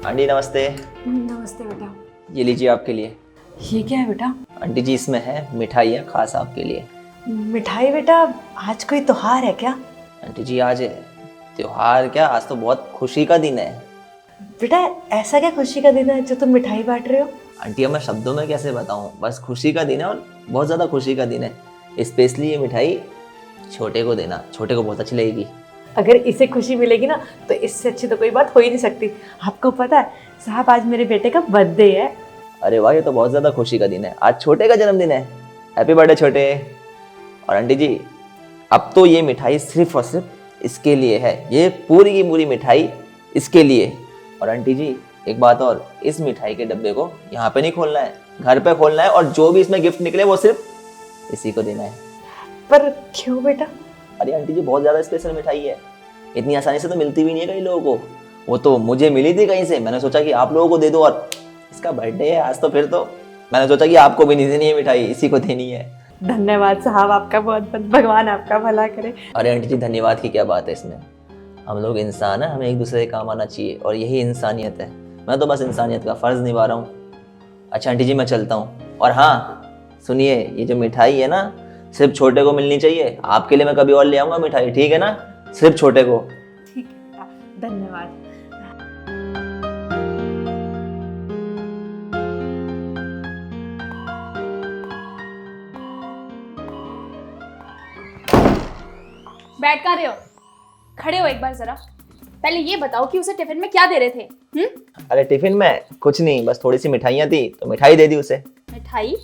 Aunty नमस्ते। नमस्ते बेटा। ये लीजिए आपके लिए। ये क्या है बेटा? आंटी जी इसमें है मिठाइयाँ खास आपके लिए। मिठाई बेटा? आज कोई त्योहार है क्या? आंटी जी आज त्योहार क्या, आज तो बहुत खुशी का दिन है। बेटा ऐसा क्या खुशी का दिन है जो तुम मिठाई बांट रहे हो? आंटी अब मैं शब्दों में कैसे बताऊँ, बस खुशी का दिन है और बहुत ज़्यादा खुशी का दिन है। स्पेशली ये मिठाई छोटे को देना, छोटे को बहुत अच्छी लगेगी। अगर इसे खुशी मिलेगी ना तो इससे अच्छी तो कोई बात हो ही नहीं सकती। आपको पता है साहब आज मेरे बेटे का बर्थडे है। अरे वाह, ये तो बहुत ज़्यादा खुशी का दिन है, आज छोटे का जन्मदिन है। हैप्पी बर्थडे छोटे। और आंटी जी अब तो ये मिठाई सिर्फ और सिर्फ इसके लिए है, ये पूरी की पूरी मिठाई इसके लिए। और आंटी जी एक बात और, इस मिठाई के डब्बे को यहाँ पे नहीं खोलना है, घर पे खोलना है और जो भी इसमें गिफ्ट निकले वो सिर्फ इसी को देना है। पर क्यों बेटा? अरे आंटी जी बहुत ज़्यादा स्पेशल मिठाई है, इतनी आसानी से तो मिलती भी नहीं है कई लोगों को। वो तो मुझे मिली थी कहीं से, मैंने सोचा कि आप लोगों को दे दो, और इसका बर्थडे है आज तो फिर तो मैंने सोचा कि आपको भी नहीं देनी है मिठाई, इसी को देनी है। धन्यवाद साहब, आपका बहुत भगवान आपका भला करे। अरे आंटी जी धन्यवाद की क्या बात है इसमें, हम लोग इंसान हैं, हमें एक दूसरे के काम आना चाहिए और यही इंसानियत है। मैं तो बस इंसानियत का फ़र्ज़ निभा रहा हूँ। अच्छा आंटी जी मैं चलता हूँ। और हाँ सुनिए, ये जो मिठाई है ना सिर्फ छोटे को मिलनी चाहिए, आपके लिए मैं कभी और ले आऊँगा मिठाई, ठीक है ना? सिर्फ छोटे को। ठीक है बेटा, धन्यवाद। बैठ कहाँ रहे हो? खड़े हो एक बार जरा। पहले ये बताओ कि उसे टिफिन में क्या दे रहे थे? अरे टिफिन में कुछ नहीं, बस थोड़ी सी मिठाइयाँ थी तो मिठाई दे दी उसे। मिठाई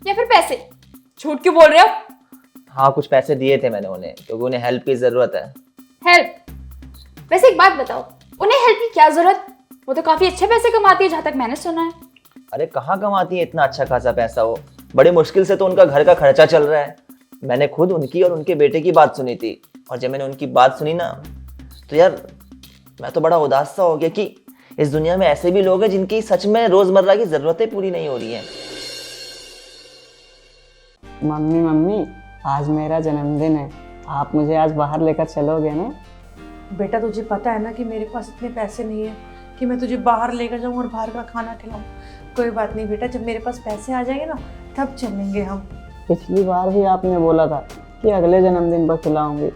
या फिर पैसे? झूठ क्यों बोल रहे हो? हाँ कुछ पैसे दिए थे मैंने उन्हें, क्योंकि उन्हें हेल्प की ज़रूरत है। हेल्प? वैसे एक बात बताओ, उन्हें हेल्प की क्या जरूरत? वो तो काफी अच्छे पैसे कमाती है जहाँ तक मैंने सुना है। अरे कहाँ कमाती है इतना अच्छा खासा पैसा, वो बड़ी मुश्किल से तो उनका घर का खर्चा चल रहा है। मैंने खुद उनकी और उनके बेटे की बात सुनी थी, और जब मैंने उनकी बात सुनी ना तो यार मैं तो बड़ा उदास सा हो गया कि इस दुनिया में ऐसे भी लोग हैं जिनकी सच में रोजमर्रा की जरूरतें पूरी नहीं हो रही हैं। मम्मी मम्मी आज मेरा जन्मदिन है, आप मुझे आज बाहर लेकर चलोगे ना? बेटा तुझे पता है ना कि मेरे पास इतने पैसे नहीं है कि मैं तुझे बाहर लेकर जाऊँ और बाहर का खाना खिलाऊँ। कोई बात नहीं बेटा, जब मेरे पास पैसे आ जाएंगे ना तब चलेंगे हम। पिछली बार भी आपने बोला था कि अगले जन्मदिन पर खिलाऊंगी,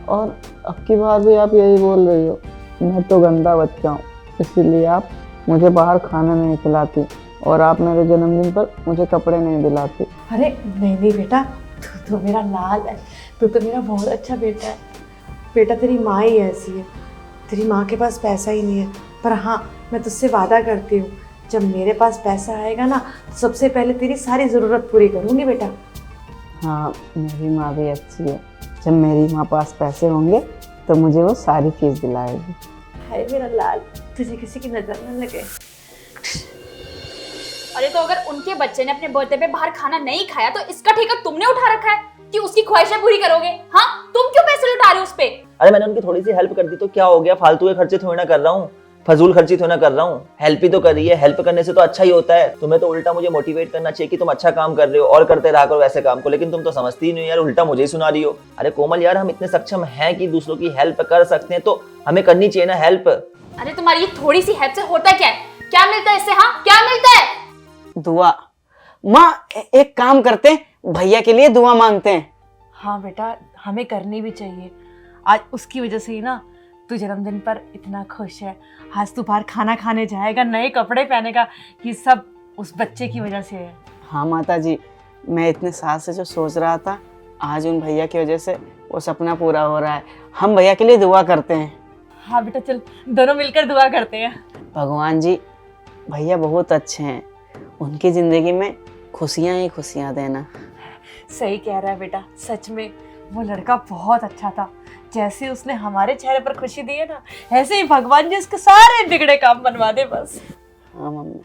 और अब की बार भी आप यही बोल रही हो। मैं तो गंदा बच्चा हूँ, इसीलिए आप मुझे बाहर खाना नहीं खिलाती और आप मेरे जन्मदिन पर मुझे कपड़े नहीं दिलाती। अरे नहीं बेटा, तू तो मेरा लाल है, तू तो मेरा बहुत अच्छा बेटा है। बेटा तेरी माँ ही ऐसी है, तेरी माँ के पास पैसा ही नहीं है। पर हाँ मैं तुझसे वादा करती हूँ, जब मेरे पास पैसा आएगा ना तो सबसे पहले तेरी सारी ज़रूरत पूरी करूँगी बेटा। हाँ मेरी माँ भी अच्छी है, जब मेरी माँ पास पैसे होंगे तो मुझे वो सारी फीस दिलाएगी। हाय मेरा लाल, तुझे किसी की नज़र न लगे। अरे तो अगर उनके बच्चे ने अपने बर्थडे पे बाहर खाना नहीं खाया तो इसका ठेका तुमने उठा रखा है कि उसकी ख्वाहिशें पूरी करोगे? हाँ तुम क्यों पैसे लुटा रहे हो उस पे? अरे मैंने उनकी थोड़ी सी हेल्प कर दी तो क्या हो गया, फालतू के खर्चे थोड़ी ना कर रहा हूँ, फजूल खर्ची थोड़ी ना कर रहा हूँ, हेल्प ही तो कर रही है। हेल्प करने से तो अच्छा ही होता है। तुम्हें तो उल्टा मुझे मोटिवेट करना चाहिए कि तुम अच्छा काम कर रहे हो और करते रहा करो ऐसे काम को, लेकिन तुम तो समझती ही नहीं यार, उल्टा मुझे ही सुना रही हो। अरे कोमल यार, हम इतने सक्षम हैं कि दूसरों की हेल्प कर सकते हैं तो हमें करनी चाहिए ना हेल्प। अरे तुम्हारी ये थोड़ी सी हेल्प से होता क्या है? क्या मिलता है इससे? हाँ क्या मिलता है? दुआ। माँ एक काम करते हैं, भैया के लिए दुआ मांगते हैं। हाँ बेटा हमें करनी भी चाहिए, आज उसकी वजह से ही ना तू जन्मदिन पर इतना खुश है। आज तू बाहर खाना खाने जाएगा, नए कपड़े पहनेगा, ये सब उस बच्चे की वजह से है। हाँ माता जी, मैं इतने साल से जो सोच रहा था आज उन भैया की वजह से वो सपना पूरा हो रहा है। हम भैया के लिए दुआ करते हैं। हाँ बेटा चल दोनों मिलकर दुआ करते हैं। भगवान जी भैया बहुत अच्छे हैं, उनकी ज़िंदगी में खुशियाँ ही खुशियाँ देना। सही कह रहा है बेटा, सच में वो लड़का बहुत अच्छा था। जैसे उसने हमारे चेहरे पर खुशी दी है ना, ऐसे ही भगवान जी उसके सारे बिगड़े काम बनवा दे बस। हाँ मम्मी।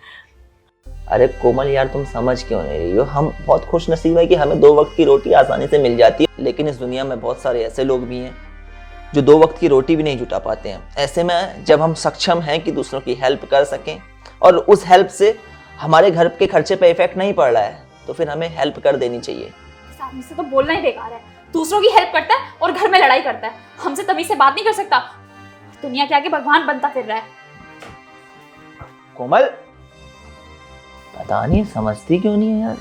अरे कोमल यार तुम समझ क्यों नहीं रही हो, हम बहुत खुश नसीब है कि हमें 2 वक्त की रोटी आसानी से मिल जाती है, लेकिन इस दुनिया में बहुत सारे ऐसे लोग भी हैं जो 2 वक्त की रोटी भी नहीं जुटा पाते हैं। ऐसे में जब हम सक्षम हैं कि दूसरों की हेल्प कर सकें और उस हेल्प से हमारे घर के खर्चे पे इफेक्ट नहीं पड़ रहा है, तो फिर हमें हेल्प कर देनी चाहिए। इस आदमी से तो बोलना ही बेकार है, दूसरों की हेल्प करता है और घर में लड़ाई करता है। हमसे तमीज से बात नहीं कर सकता, दुनिया के आगे भगवान बनता फिर रहा है। कोमल, पता नहीं समझती क्यों नहीं है यार।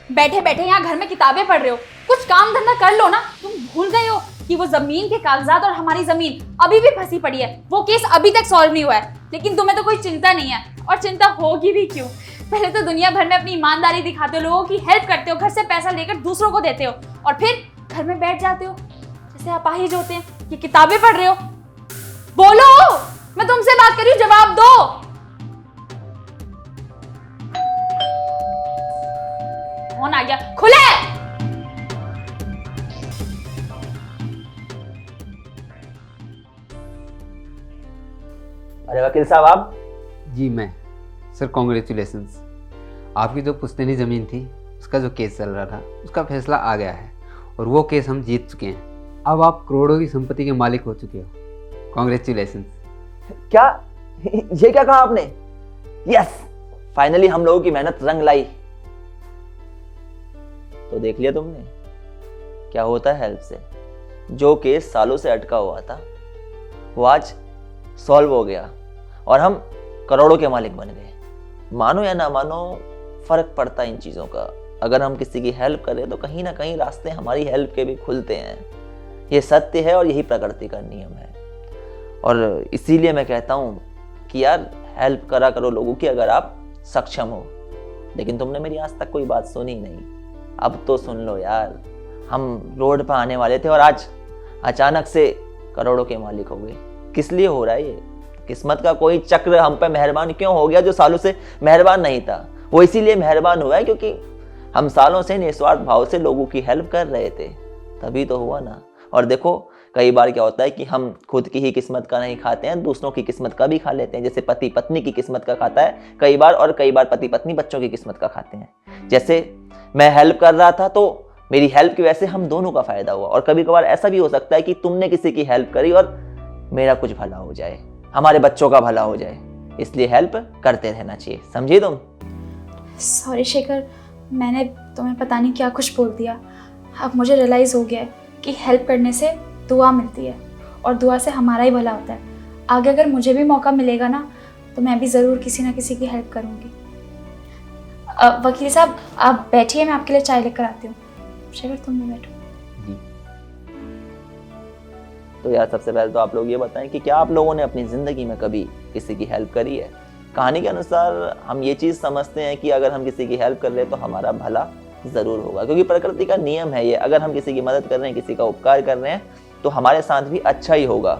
बैठे बैठे यहाँ घर में किताबें पढ़ रहे हो, कुछ काम धंधा कर लो ना। तुम भूल गए हो कि वो जमीन के कागजात और हमारी जमीन अभी भी फंसी पड़ी है। वो केस अभी तक सॉल्व नहीं हुआ है, लेकिन तुम्हें तो कोई चिंता नहीं है, और चिंता होगी भी क्यों। पहले तो दुनिया भर में अपनी ईमानदारी दिखाते हो, लोगों की हेल्प करते हो, घर से पैसा लेकर दूसरों को देते हो, और फिर घर में बैठ जाते हो जैसे अपाहिज होते हैं कि किताबें पढ़ रहे हो। बोलो, मैं तुमसे बात कर रही हूँ, जवाब दो। फोन आ गया, खुले। अरे वकील साहब आप। जी मैं। सर कॉन्ग्रेचुलेशंस, आपकी जो पुश्तैनी ज़मीन थी उसका जो केस चल रहा था उसका फैसला आ गया है और वो केस हम जीत चुके हैं। अब आप करोड़ों की संपत्ति के मालिक हो चुके हो। कॉन्ग्रेचुलेशंस। क्या ये क्या कहा आपने? यस, फाइनली हम लोगों की मेहनत रंग लाई। तो देख लिया तुमने क्या होता है हेल्प से। जो केस सालों से अटका हुआ था वो आज सॉल्व हो गया और हम करोड़ों के मालिक बन गए। मानो या ना मानो, फर्क पड़ता है इन चीज़ों का। अगर हम किसी की हेल्प करें तो कहीं ना कहीं रास्ते हमारी हेल्प के भी खुलते हैं। ये सत्य है और यही प्रकृति का नियम है। और इसीलिए मैं कहता हूँ कि यार हेल्प करा करो लोगों की अगर आप सक्षम हो। लेकिन तुमने मेरी आज तक कोई बात सुनी नहीं, अब तो सुन लो यार। हम रोड पर आने वाले थे और आज अचानक से करोड़ों के मालिक हो गए। किस लिए हो रहा है ये? किस्मत का कोई चक्र हम पे मेहरबान क्यों हो गया जो सालों से मेहरबान नहीं था। वो इसीलिए मेहरबान हुआ है क्योंकि हम सालों से निस्वार्थ भाव से लोगों की हेल्प कर रहे थे, तभी तो हुआ ना। और देखो कई बार क्या होता है कि हम खुद की ही किस्मत का नहीं खाते हैं, दूसरों की किस्मत का भी खा लेते हैं। जैसे पति पत्नी की किस्मत का खाता है कई बार, और कई बार पति पत्नी बच्चों की किस्मत का खाते हैं। जैसे मैं हेल्प कर रहा था तो मेरी हेल्प की वजह से हम दोनों का फायदा हुआ, और कभी कभार ऐसा भी हो सकता है कि तुमने किसी की हेल्प करी और मेरा कुछ भला हो जाए, हमारे बच्चों का भला हो जाए। इसलिए हेल्प करते रहना चाहिए, समझी तुम? सॉरी शेखर, मैंने तुम्हें पता नहीं क्या कुछ बोल दिया। अब मुझे रियलाइज़ हो गया है कि हेल्प करने से दुआ मिलती है और दुआ से हमारा ही भला होता है। आगे अगर मुझे भी मौका मिलेगा ना तो मैं भी ज़रूर किसी ना किसी की हेल्प करूँगी। वकील साहब आप बैठिए, मैं आपके लिए चाय लेकर आती हूँ। शेखर तुम भी बैठो। जी। तो यार सबसे पहले तो आप लोग ये बताएं कि क्या आप लोगों ने अपनी ज़िंदगी में कभी किसी की हेल्प करी है? कहानी के अनुसार हम ये चीज़ समझते हैं कि अगर हम किसी की हेल्प कर रहे हैं तो हमारा भला ज़रूर होगा, क्योंकि प्रकृति का नियम है ये। अगर हम किसी की मदद कर रहे हैं, किसी का उपकार कर रहे हैं तो हमारे साथ भी अच्छा ही होगा।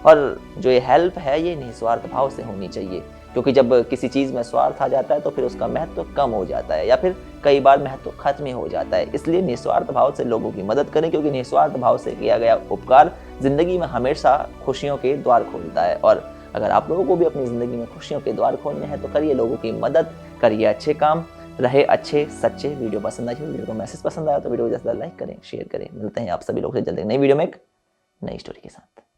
और जो ये हेल्प है ये निस्वार्थ भाव से होनी चाहिए, क्योंकि जब किसी चीज़ में स्वार्थ आ जाता है तो फिर उसका महत्व कम हो जाता है, या फिर कई बार महत्व खत्म ही हो जाता है। इसलिए निस्वार्थ भाव से लोगों की मदद करें, क्योंकि निस्वार्थ भाव से किया गया उपकार ज़िंदगी में हमेशा खुशियों के द्वार खोलता है। और अगर आप लोगों को भी अपनी ज़िंदगी में खुशियों के द्वार खोलने हैं तो करिए लोगों की मदद, करिए अच्छे काम, रहे अच्छे सच्चे। वीडियो पसंद आई, वीडियो को मैसेज पसंद आया तो वीडियो को ज़्यादा लाइक करें, शेयर करें। मिलते हैं आप सभी लोग से जल्दी नई वीडियो में एक नई स्टोरी के साथ।